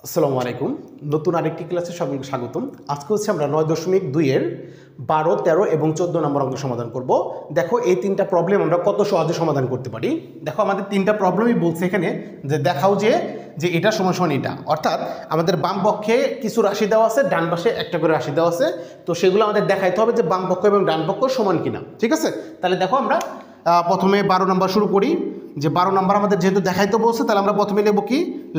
আসসালামু আলাইকুম। নতুন আরেকটি ক্লাসে সকলকে স্বাগতম। আজকে হচ্ছে আমরা 9.2 এর 12, 13 এবং 14 নম্বর অঙ্ক সমাধান করব। দেখো এই তিনটা প্রবলেম আমরা কত সহজে সমাধান করতে পারি। দেখো আমাদের তিনটা প্রবলেমই বলছে এখানে যে দেখাও যে এটা সমান সমান এটা, অর্থাৎ আমাদের বাম পক্ষে কিছু রাশি দেওয়া আছে, ডান পাশে একটা করে রাশি দেওয়া আছে। তো সেগুলো আমাদের দেখাইতে হবে যে বাম পক্ষ এবং ডান পক্ষ সমান কিনা। ঠিক আছে, তাহলে দেখো আমরা প্রথমে 12 নম্বর শুরু করি। যে 12 নম্বর আমাদের যেহেতু দেখাইতে বলছে, তাহলে আমরা প্রথমে নেব কি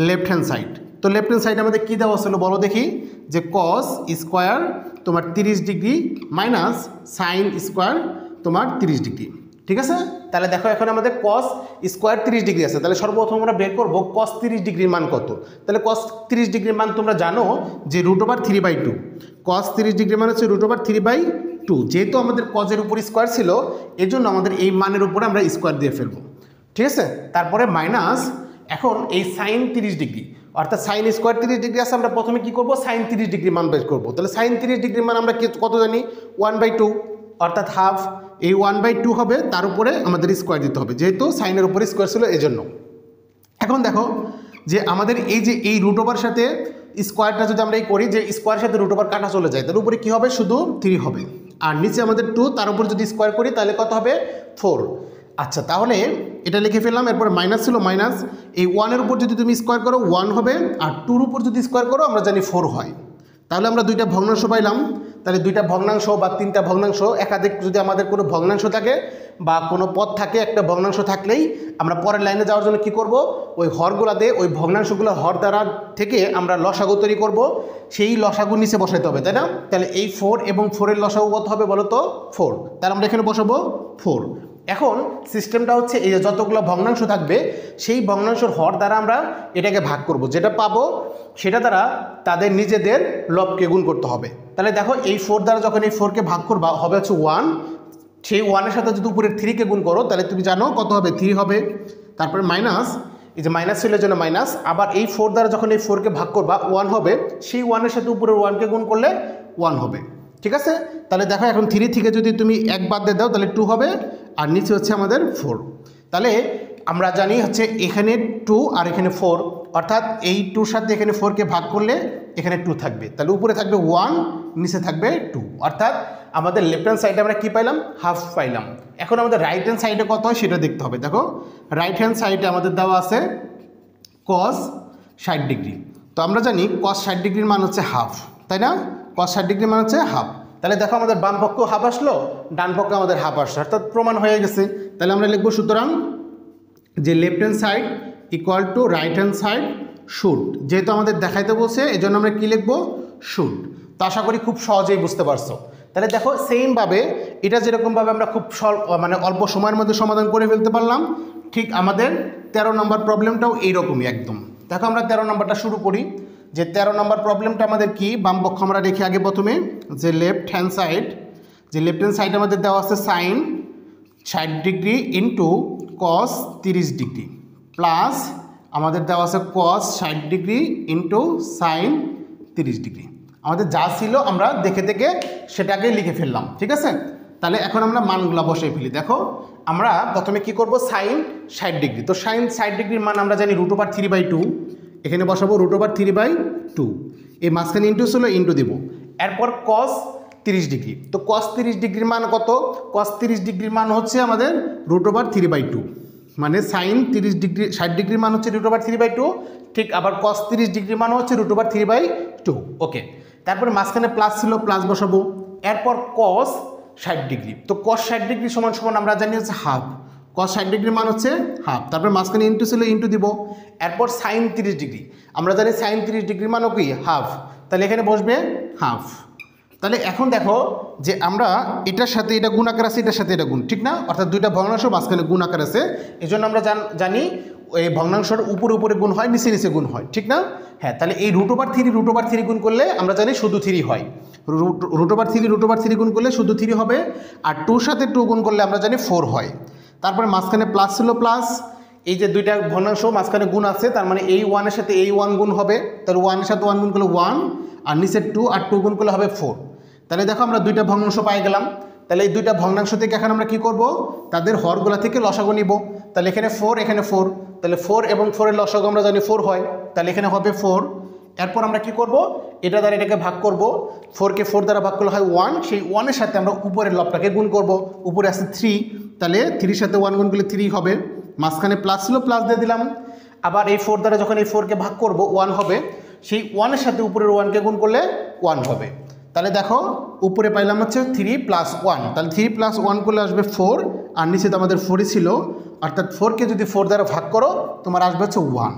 লেফট হ্যান্ড সাইড। তো লেফট হ্যান্ড সাইডে আমাদের কী দেওয়া ছিল বলো দেখি, যে কস স্কোয়ার তোমার 30 ডিগ্রি মাইনাস সাইন স্কোয়ার তোমার 30 ডিগ্রি। ঠিক আছে, তাহলে দেখো এখন আমাদের কস স্কোয়ার 30 ডিগ্রি আছে, তাহলে সর্বপ্রথম আমরা বের করবো কস 30 ডিগ্রির মান কত। তাহলে কস 30 ডিগ্রির মান তোমরা জানো যে √3/2। কস 30 ডিগ্রির মান হচ্ছে √3/2। যেহেতু আমাদের কজের উপর স্কোয়ার ছিল, এর জন্য আমাদের এই মানের উপরে আমরা স্কোয়ার দিয়ে ফেলবো। ঠিক আছে, তারপরে মাইনাস এখন এই সাইন 30 ডিগ্রি, অর্থাৎ সাইন স্কোয়ার 30 ডিগ্রি আছে, আমরা প্রথমে কি করব সাইন 30 ডিগ্রি মান বের করবো। তাহলে সাইন 30 ডিগ্রি মান আমরা কত জানি 1/2, অর্থাৎ হাফ। এই 1/2 হবে, তার উপরে আমাদের স্কোয়ার দিতে হবে, যেহেতু সাইনের উপরে স্কোয়ার ছিল এই জন্য। এখন দেখো যে আমাদের এই যে এই √ওভার সাথে স্কোয়ারটা যদি আমরা এই করি, যে স্কোয়ারের সাথে √ওভার কাটা চলে যায়, তার উপরে কী হবে শুধু 3 হবে, আর নিচে আমাদের 2, তার উপর যদি স্কোয়ার করি তাহলে কত হবে 4। আচ্ছা, তাহলে এটা লিখে ফেললাম। এরপরে মাইনাস ছিল, মাইনাস এই 1-এর উপর যদি তুমি স্কোয়ার করো 1 হবে, আর 2-র উপর যদি স্কোয়ার করো আমরা জানি 4 হয়। তাহলে আমরা দুইটা ভগ্নাংশ পাইলাম। তাহলে দুইটা ভগ্নাংশ বা তিনটা ভগ্নাংশ, একাধিক যদি আমাদের কোনো ভগ্নাংশ থাকে বা কোনো পদ থাকে, একটা ভগ্নাংশ থাকলেই আমরা পরের লাইনে যাওয়ার জন্য কি করব, ওই হরগুলাতে ওই ভগ্নাংশগুলোর হর দ্বারা থেকে আমরা লসাগু তৈরি করব, সেই লসাগু নিচে বসাইতে হবে, তাই না? তাহলে এই 4 এবং 4-এর লসাগু কত হবে বলো তো 4। তাহলে আমরা এখানে বসাবো 4। এখন সিস্টেমটা হচ্ছে এই যে যতগুলো ভগ্নাংশ থাকবে সেই ভগ্নাংশের হর দ্বারা আমরা এটাকে ভাগ করব, যেটা পাবো সেটা দ্বারা তাদের নিজেদের লবকে গুণ করতে হবে। তাহলে দেখো এই 4 দ্বারা যখন এই 4কে ভাগ করবা হবে হচ্ছে 1, সেই 1-এর সাথে যদি উপরের 3কে গুণ করো তাহলে তুমি জানো কত হবে 3 হবে। তারপরে মাইনাস, এই যে মাইনাস ছিল জন্য মাইনাস, আবার এই 4 দ্বারা যখন এই 4কে ভাগ করবা 1 হবে, সেই 1-এর সাথে উপরের 1কে গুণ করলে 1 হবে। ঠিক আছে, তাহলে দেখো এখন 3 থেকে যদি তুমি 1 বাদ দিয়ে দাও তাহলে 2 হবে, আর নিচে হচ্ছে আমাদের 4। তাহলে আমরা জানি হচ্ছে এখানে 2 আর এখানে 4, অর্থাৎ এই 2-র সাথে এখানে 4কে ভাগ করলে এখানে 2 থাকবে, তাহলে উপরে থাকবে 1, নিচে থাকবে 2, অর্থাৎ আমাদের লেফট হ্যান্ড সাইডে আমরা কি পাইলাম হাফ পাইলাম। এখন আমাদের রাইট হ্যান্ড সাইডে কত হয় সেটা দেখতে হবে। দেখো রাইট হ্যান্ড সাইডে আমাদের দেওয়া আছে কস 60 ডিগ্রি। তো আমরা জানি কস 60 ডিগ্রির মান হচ্ছে হাফ, তাই না? কস 60 ডিগ্রির মান হচ্ছে হাফ। তাহলে দেখো আমাদের বাম পক্ষ হাফ আসলো, ডান পক্ষে আমাদের হাফ আসলো, অর্থাৎ প্রমাণ হয়ে গেছে। তাহলে আমরা লিখবো সুতরাং যে left hand side equal to right hand side should, যেহেতু আমাদের দেখাইতে বলছে এই জন্য আমরা কী লিখবো শুড। তো আশা করি খুব সহজেই বুঝতে পারছো। তাহলে দেখো সেমভাবে এটা যেরকমভাবে আমরা খুব অল্প সময়ের মধ্যে সমাধান করে ফেলতে পারলাম, ঠিক আমাদের 13 নম্বর প্রবলেমটাও এইরকমই একদম। দেখো আমরা 13 নম্বরটা শুরু করি। যে 13 নম্বর প্রবলেমটা আমাদের কি, বাম পক্ষ আমরা রেখে আগে প্রথমে যে লেফট হ্যান্ড সাইড, যে লেফট হ্যান্ড সাইড আমাদের দেওয়া আছে sine 60 degree into cos 30 degree plus আমাদের দেওয়া আছে cos 60 degree into sine 30 degree. আমাদের যা ছিল আমরা দেখে দেখে সেটাকে লিখে ফেললাম। ঠিক আছে, তাহলে এখন আমরা মানগুলো বসিয়ে ফেলি। দেখো আমরা প্রথমে কি করব সাইন 60 ডিগ্রি। তো সাইন 60 ডিগ্রির মান আমরা জানি √3/2, এখানে বসাবো √3/2, এই মাঝখানে ইন্টু ছিল ইন্টু দিব। এরপর কস 30 ডিগ্রি, তো কস 30 ডিগ্রির মান কত, কস 30 ডিগ্রির মান হচ্ছে আমাদের √3/2, মানে সাইন 30 ডিগ্রি 60 ডিগ্রির মান হচ্ছে √3/2, ঠিক আবার কস 30 ডিগ্রির মান হচ্ছে √3/2। ওকে, তারপরে মাঝখানে প্লাস ছিল, প্লাস বসাবো। এরপর কস 60 ডিগ্রি, তো কস 60 ডিগ্রি সমান সমান আমরা জানি হচ্ছে হাফ, কস 60 ডিগ্রির মান হচ্ছে হাফ, তারপরে মাঝখানে ইন্টু ছিল ইন্টু দিব। এরপর সাইন 30 ডিগ্রি, আমরা জানি সাইন 30 ডিগ্রির মানও কি হাফ, তাহলে এখানে বসবে হাফ। তাহলে এখন দেখো যে আমরা এটার সাথে এটা গুণ আকার আছে, এটার সাথে এটা গুণ, ঠিক না? অর্থাৎ দুইটা ভগ্নাংশ মাঝখানে গুণ আকার আছে, এই জন্য আমরা জানি এই ভগ্নাংশের উপরে উপরে গুণ হয়, নিচে নিচে গুণ হয়, ঠিক না? হ্যাঁ, তাহলে এই √3 গুণ করলে আমরা জানি শুধু 3 হয়, √3 গুণ করলে শুধু 3 হবে, আর 2-র সাথে 2 গুণ করলে আমরা জানি 4 হয়। তারপরে মাঝখানে প্লাস ছিল, প্লাস এই যে দুইটা ভগ্নাংশ মাঝখানে গুণ আছে, তার মানে এই 1-এর সাথে এই 1 গুণ হবে, তাহলে 1-এর সাথে 1 গুণ করলে 1, আর নিচে 2 আর 2 গুণ করলে হবে 4। তাহলে দেখো আমরা দুইটা ভগ্নাংশ পাই গেলাম। তাহলে এই দুইটা ভগ্নাংশ থেকে এখন আমরা কি করব, তাদের হরগুলা থেকে লসাগু নিব। তাহলে এখানে 4, এখানে 4, তাহলে 4 এবং 4-এর লসাগু আমরা জানি 4 হয়, তাহলে এখানে হবে 4। এরপর আমরা কি করব, এটা দ্বারা এটাকে ভাগ করব, 4কে 4 দ্বারা ভাগ করলে হয় 1, সেই 1-এর সাথে আমরা উপরের লবটাকে গুণ করব, উপরে আছে 3, তাহলে 3-র সাথে 1 গুণ করলে 3 হবে, মাঝখানে প্লাস ছিল প্লাস দিয়ে দিলাম। আবার এই 4 দ্বারা যখন এই 4কে ভাগ করব 1 হবে, সেই 1-এর সাথে উপরের 1কে গুণ করলে 1 হবে। তাহলে দেখো উপরে পাইলাম হচ্ছে 3 + 1, তাহলে 3 + 1 করলে আসবে 4, আর নিচে তো আমাদের 4ই ছিল, অর্থাৎ 4কে যদি 4 দ্বারা ভাগ করো তোমার আসবে হচ্ছে 1,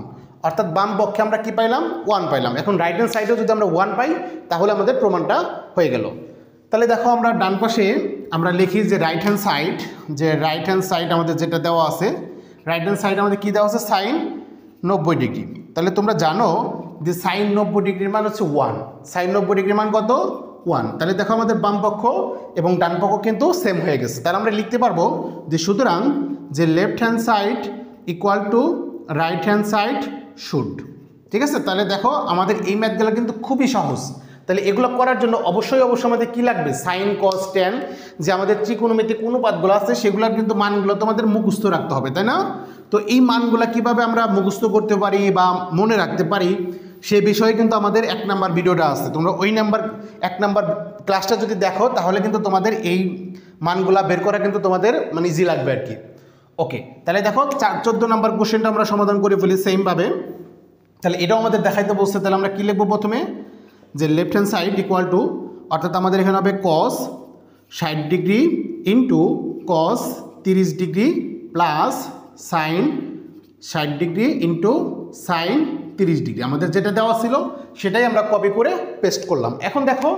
অর্থাৎ বাম পক্ষে আমরা কি পাইলাম, 1 পাইলাম। এখন রাইট হ্যান্ড সাইডেও যদি আমরা 1 পাই তাহলে আমাদের প্রমাণটা হয়ে গেল। তাহলে দেখো আমরা ডান পাশে আমরা লিখি যে রাইট হ্যান্ড সাইড আমাদের যেটা দেওয়া আছে, রাইট হ্যান্ড সাইড আমাদের কী দেওয়া আছে, সাইন 90 ডিগ্রি। তাহলে তোমরা জানো যে সাইন 90 ডিগ্রির মান হচ্ছে 1, সাইন 90 ডিগ্রির মান কত, 1। তাহলে দেখো আমাদের বাম পক্ষ এবং ডান পক্ষ কিন্তু সেম হয়ে গেছে। তাহলে আমরা লিখতে পারবো যে সুতরাং যে left hand side equal to right hand side should. ঠিক আছে, তাহলে দেখো আমাদের এই ম্যাথগুলো কিন্তু খুবই সহজ। তাহলে এগুলো করার জন্য অবশ্যই আমাদের কি লাগবে, সাইন কস ট্যান, যে আমাদের ত্রিকোণমিতিক অনুপাতগুলো আছে সেগুলোর কিন্তু মানগুলো তোমাদের মুখস্থ রাখতে হবে, তাই না? তো এই মানগুলো কিভাবে আমরা মুখস্থ করতে পারি বা মনে রাখতে পারি সে বিষয়ে কিন্তু আমাদের 1 নাম্বার ভিডিওটা আছে। তোমরা ওই 1 নাম্বার ক্লাসটা যদি দেখো তাহলে কিন্তু তোমাদের এই মানগুলা বের করা কিন্তু তোমাদের মানে ইজি লাগবে আর কি। ওকে, তাহলে দেখো 14 নাম্বার কোশ্চেনটা আমরা সমাধান করে ফেলি সেমভাবে। তাহলে এটাও আমাদের দেখাইতে বলছে, তাহলে আমরা কী লিখবো প্রথমে, যে left hand side equal to, অর্থাৎ আমাদের এখানে হবে কস 60 degree into cos 30 degree plus sign 60 degree into sine 30 degree. আমাদের যেটা দেওয়া ছিল সেটাই আমরা কপি করে পেস্ট করলাম। এখন দেখো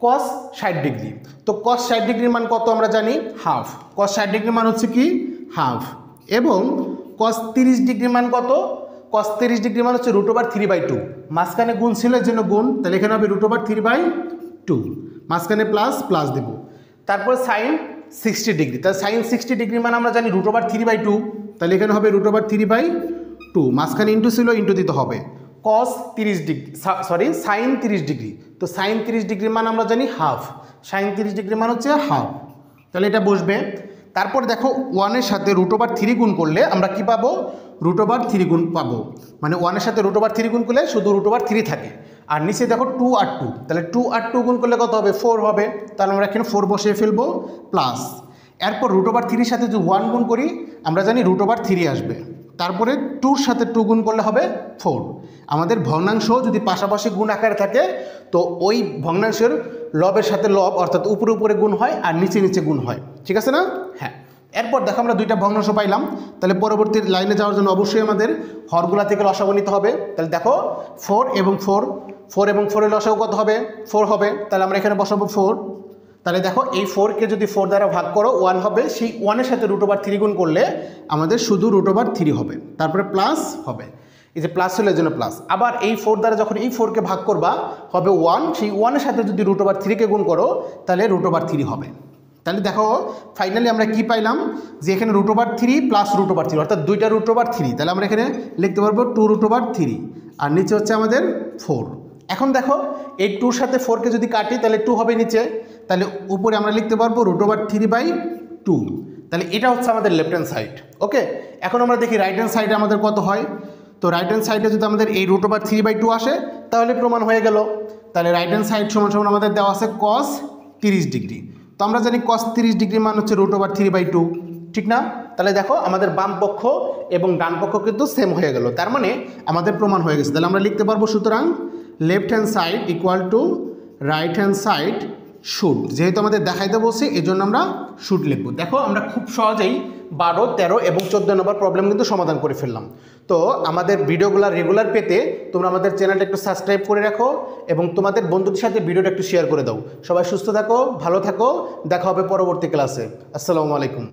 কস 60 ডিগ্রি, তো কস 60 ডিগ্রির মান কত আমরা জানি, হাফ। কস 60 ডিগ্রির মান হচ্ছে কি, হাফ। এবং কস 30 ডিগ্রির মান কত, কস 30 ডিগ্রির মান হচ্ছে √3/2, মাঝখানে গুণ ছিল এর জন্য গুণ, তাহলে এখানে হবে √3/2, মাঝখানে প্লাস প্লাস দেব। তারপর সাইন 60 ডিগ্রি, তাহলে সাইন 60 ডিগ্রির মান আমরা জানি √3/2, তাহলে এখানে হবে √3/2, মাঝখানে ইন্টু ছিল ইন্টু দিতে হবে। কস 30 ডিগ্রি সাইন 30 ডিগ্রি, তো সাইন 30 ডিগ্রির মান আমরা জানি হাফ, সাইন 30 ডিগ্রির মান হচ্ছে হাফ, তাহলে এটা বসবে। তারপর দেখো 1-এর সাথে √3 গুণ করলে আমরা কি পাবো, √3 গুণ পাবো, মানে 1-এর সাথে √3 গুণ করলে শুধু √3 থাকে। আর নিচে দেখো 2 আর 2, তাহলে 2 আর 2 গুণ করলে কত হবে, 4 হবে, তাহলে আমরা এখানে 4 বসিয়ে ফেলবো প্লাস। এরপর √3-র সাথে যদি 1 গুণ করি আমরা জানি √3 আসবে, তারপরে 2-র সাথে 2 গুণ করলে হবে 4। আমাদের ভগ্নাংশ যদি পাশাপাশি গুণ আকারে থাকে তো ওই ভগ্নাংশের লবের সাথে লব অর্থাৎ উপরে উপরে গুণ হয় আর নিচে নিচে গুণ হয়, ঠিক আছে না? হ্যাঁ। এরপর দেখো আমরা 2টা ভগ্নাংশ পাইলাম, তাহলে পরবর্তী লাইনে যাওয়ার জন্য অবশ্যই আমাদের হরগুলা থেকে লসাগু নিতে হবে। তাহলে দেখো 4 এবং 4 এর লসাগু কত হবে, 4 হবে, তাহলে আমরা এখানে বসাবো 4। তাহলে দেখো এই 4কে যদি 4 দ্বারা ভাগ করো 1 হবে, সেই 1-এর সাথে √3 গুণ করলে আমাদের শুধু √3 হবে, তারপরে প্লাস হবে, এই যে প্লাস হলো এর জন্য প্লাস। আবার এই 4 দ্বারা যখন এই 4কে ভাগ করবা হবে 1, সেই 1-এর সাথে যদি √3কে গুণ করো তাহলে √3 হবে। তাহলে দেখো ফাইনালি আমরা কি পাইলাম, যে এখানে √3 প্লাস √3 অর্থাৎ 2টা √3, তাহলে আমরা এখানে লিখতে পারবো 2√3, আর নিচে হচ্ছে আমাদের 4। এখন দেখো এই 2-র সাথে 4কে যদি কাটি তাহলে 2 হবে নিচে, তাহলে উপরে আমরা লিখতে পারবো √3/2, তাহলে এটা হচ্ছে আমাদের লেফট হ্যান্ড সাইড। ওকে, এখন আমরা দেখি রাইট হ্যান্ড সাইডে আমাদের কত হয়। তো রাইট হ্যান্ড সাইডে যদি আমাদের এই √3/2 আসে তাহলে প্রমাণ হয়ে গেল। তাহলে রাইট হ্যান্ড সাইড সমান সমান আমাদের দেওয়া আছে cos 30 ডিগ্রি, তো আমরা জানি cos 30 ডিগ্রি মান হচ্ছে √3/2, ঠিক না? তাহলে দেখো আমাদের বাম পক্ষ এবং ডান পক্ষ কিন্তু সেম হয়ে গেল, তার মানে আমাদের প্রমাণ হয়ে গেছে। তাহলে আমরা লিখতে পারবো সুতরাং left hand side equal to right hand side should, যেহেতু আমাদের দেখাইতে বলছি এই জন্য আমরা শুড লিখবো। দেখো আমরা খুব সহজেই 12, 13 এবং 14 নম্বর প্রবলেম কিন্তু সমাধান করে ফেললাম। তো আমাদের ভিডিওগুলো রেগুলার পেতে তোমরা আমাদের চ্যানেলটা একটু সাবস্ক্রাইব করে রাখো এবং তোমাদের বন্ধুদের সাথে ভিডিওটা একটু শেয়ার করে দাও। সবাই সুস্থ থাকো, ভালো থাকো, দেখা হবে পরবর্তী ক্লাসে। আসসালামু আলাইকুম।